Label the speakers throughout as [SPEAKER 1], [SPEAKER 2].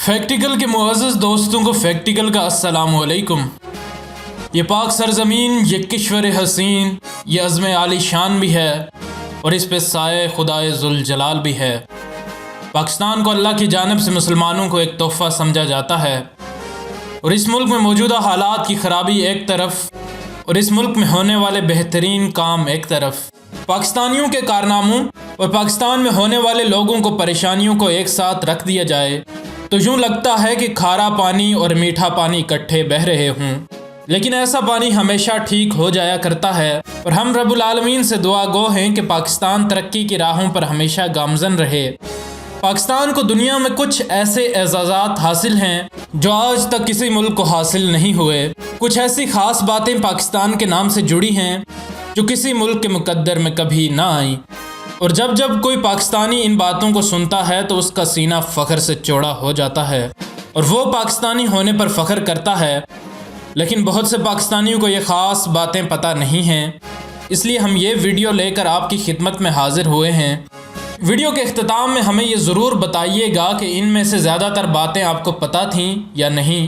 [SPEAKER 1] فیکٹیکل کے معزز دوستوں کو فیکٹیکل کا السلام علیکم۔ یہ پاک سرزمین، یہ کشور حسین، یہ عزم عالی شان بھی ہے اور اس پہ سایہ خدائے ذوالجلال بھی ہے۔ پاکستان کو اللہ کی جانب سے مسلمانوں کو ایک تحفہ سمجھا جاتا ہے، اور اس ملک میں موجودہ حالات کی خرابی ایک طرف اور اس ملک میں ہونے والے بہترین کام ایک طرف، پاکستانیوں کے کارناموں اور پاکستان میں ہونے والے لوگوں کو پریشانیوں کو ایک ساتھ رکھ دیا جائے تو یوں لگتا ہے کہ کھارا پانی اور میٹھا پانی اکٹھے بہہ رہے ہوں، لیکن ایسا پانی ہمیشہ ٹھیک ہو جایا کرتا ہے، اور ہم رب العالمین سے دعا گو ہیں کہ پاکستان ترقی کی راہوں پر ہمیشہ گامزن رہے۔ پاکستان کو دنیا میں کچھ ایسے اعزازات حاصل ہیں جو آج تک کسی ملک کو حاصل نہیں ہوئے۔ کچھ ایسی خاص باتیں پاکستان کے نام سے جڑی ہیں جو کسی ملک کے مقدر میں کبھی نہ آئیں، اور جب کوئی پاکستانی ان باتوں کو سنتا ہے تو اس کا سینہ فخر سے چوڑا ہو جاتا ہے اور وہ پاکستانی ہونے پر فخر کرتا ہے۔ لیکن بہت سے پاکستانیوں کو یہ خاص باتیں پتہ نہیں ہیں، اس لیے ہم یہ ویڈیو لے کر آپ کی خدمت میں حاضر ہوئے ہیں۔ ویڈیو کے اختتام میں ہمیں یہ ضرور بتائیے گا کہ ان میں سے زیادہ تر باتیں آپ کو پتہ تھیں یا نہیں۔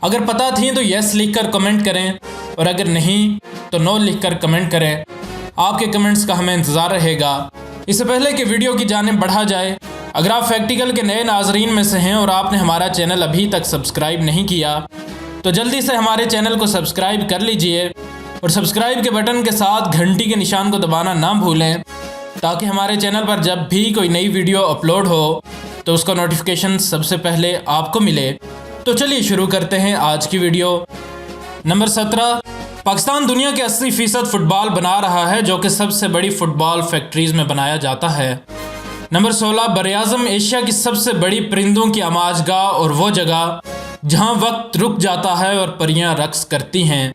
[SPEAKER 1] اگر پتہ تھیں تو یس لکھ کر کمنٹ کریں، اور اگر نہیں تو نو لکھ کر کمنٹ کریں۔ آپ کے کمنٹس کا ہمیں انتظار رہے گا۔ اس سے پہلے کہ ویڈیو کی جانب بڑھا جائے، اگر آپ فیکٹیکل کے نئے ناظرین میں سے ہیں اور آپ نے ہمارا چینل ابھی تک سبسکرائب نہیں کیا تو جلدی سے ہمارے چینل کو سبسکرائب کر لیجئے، اور سبسکرائب کے بٹن کے ساتھ گھنٹی کے نشان کو دبانا نہ بھولیں، تاکہ ہمارے چینل پر جب بھی کوئی نئی ویڈیو اپلوڈ ہو تو اس کا نوٹیفیکیشن سب سے پہلے آپ کو ملے۔ تو چلیے شروع کرتے ہیں آج کی ویڈیو۔ نمبر 17، پاکستان دنیا کے 80% فٹ بال بنا رہا ہے، جو کہ سب سے بڑی فٹ بال فیکٹریز میں بنایا جاتا ہے۔ نمبر 16، براعظم ایشیا کی سب سے بڑی پرندوں کی آماج گاہ اور وہ جگہ جہاں وقت رک جاتا ہے اور پریاں رقص کرتی ہیں،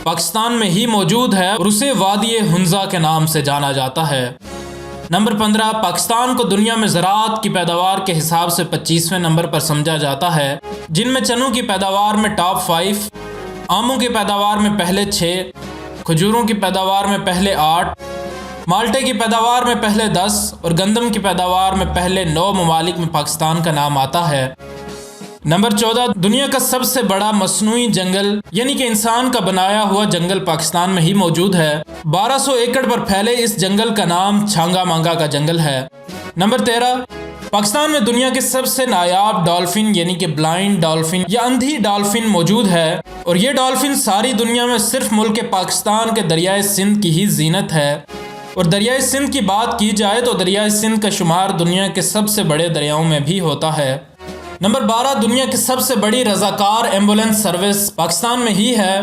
[SPEAKER 1] پاکستان میں ہی موجود ہے اور اسے وادی ہنزا کے نام سے جانا جاتا ہے۔ نمبر 15، پاکستان کو دنیا میں زراعت کی پیداوار کے حساب سے 25ویں نمبر پر سمجھا جاتا ہے، جن میں چنوں کی پیداوار میں ٹاپ 5، آموں کی پیداوار میں پہلے 6، کھجوروں کی پیداوار میں پہلے 8، مالٹے کی پیداوار میں پہلے 10 اور گندم کی پیداوار میں پہلے 9 ممالک میں پاکستان کا نام آتا ہے۔ نمبر 14، دنیا کا سب سے بڑا مصنوعی جنگل یعنی کہ انسان کا بنایا ہوا جنگل پاکستان میں ہی موجود ہے۔ 1200 ایکڑ پر پھیلے اس جنگل کا نام چھانگا مانگا کا جنگل ہے۔ نمبر 13، پاکستان میں دنیا کے سب سے نایاب ڈالفن یعنی کہ بلائنڈ ڈالفن یا اندھی ڈالفن موجود ہے، اور یہ ڈالفن ساری دنیا میں صرف ملک پاکستان کے دریائے سندھ کی ہی زینت ہے۔ اور دریائے سندھ کی بات کی جائے تو دریائے سندھ کا شمار دنیا کے سب سے بڑے دریاؤں میں بھی ہوتا ہے۔ نمبر 12، دنیا کی سب سے بڑی رضاکار ایمبولینس سروس پاکستان میں ہی ہے،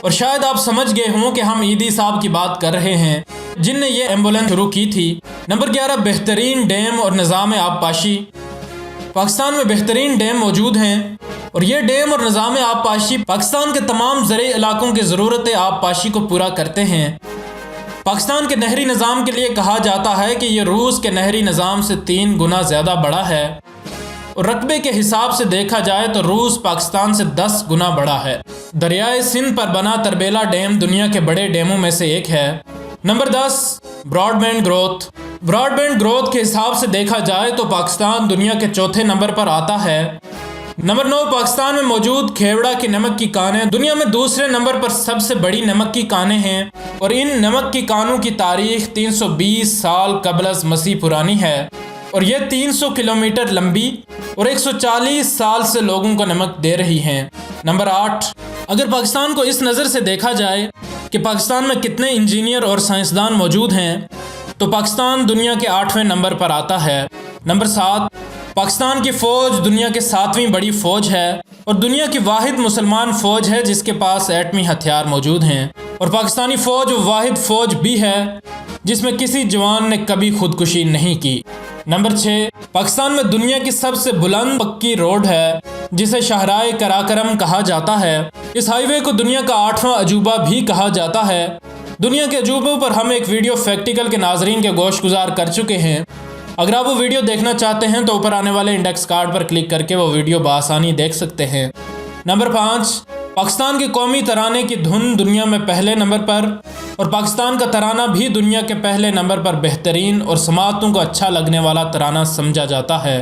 [SPEAKER 1] اور شاید آپ سمجھ گئے ہوں کہ ہم ایدی صاحب کی بات کر رہے ہیں جن نے یہ ایمبولینس شروع کی تھی۔ نمبر 11، بہترین ڈیم اور نظام آبپاشی۔ پاکستان میں بہترین ڈیم موجود ہیں، اور یہ ڈیم اور نظام آبپاشی پاکستان کے تمام زرعی علاقوں کی ضرورت آبپاشی کو پورا کرتے ہیں۔ پاکستان کے نہری نظام کے لیے کہا جاتا ہے کہ یہ روس کے نہری نظام سے 3 گنا زیادہ بڑا ہے، اور رقبے کے حساب سے دیکھا جائے تو روس پاکستان سے 10 گنا بڑا ہے۔ دریائے سندھ پر بنا تربیلا ڈیم دنیا کے بڑے ڈیموں میں سے ایک ہے۔ Number 10، broadband growth. Broadband growth کے حساب سے دیکھا جائے تو پاکستان دنیا کے 4تھے نمبر پر آتا ہے۔ نمبر 9، پاکستان میں موجود کھیوڑا کی نمک کی کانیں دنیا میں 2سرے نمبر پر سب سے بڑی نمک کی کانیں ہیں، اور ان نمک کی کانوں کی تاریخ 320 سال قبل از مسیح پرانی ہے، اور یہ 300 کلومیٹر لمبی اور 140 سال سے لوگوں کو نمک دے رہی ہیں۔ نمبر 8، اگر پاکستان کو اس نظر سے دیکھا جائے کہ پاکستان میں کتنے انجینئر اور سائنسدان موجود ہیں تو پاکستان دنیا کے 8ویں نمبر پر آتا ہے۔ نمبر 7، پاکستان کی فوج دنیا کے 7ویں بڑی فوج ہے، اور دنیا کی واحد مسلمان فوج ہے جس کے پاس ایٹمی ہتھیار موجود ہیں، اور پاکستانی فوج واحد فوج بھی ہے جس میں کسی جوان نے کبھی خودکشی نہیں کی۔ نمبر 6، پاکستان میں دنیا کی سب سے بلند پکی روڈ ہے جسے شاہراہ قراقرم کہا جاتا ہے۔ اس ہائی وے کو دنیا کا 8واں عجوبہ بھی کہا جاتا ہے۔ دنیا کے عجوبوں پر ہم ایک ویڈیو فیکٹیکل کے ناظرین کے گوش گزار کر چکے ہیں، اگر آپ وہ ویڈیو دیکھنا چاہتے ہیں تو اوپر آنے والے انڈیکس کارڈ پر کلک کر کے وہ ویڈیو بآسانی دیکھ سکتے ہیں۔ نمبر 5، پاکستان کے قومی ترانے کی دھن دنیا میں پہلے نمبر پر، اور پاکستان کا ترانہ بھی دنیا کے پہلے نمبر پر بہترین اور سماعتوں کو اچھا لگنے والا ترانہ سمجھا جاتا ہے۔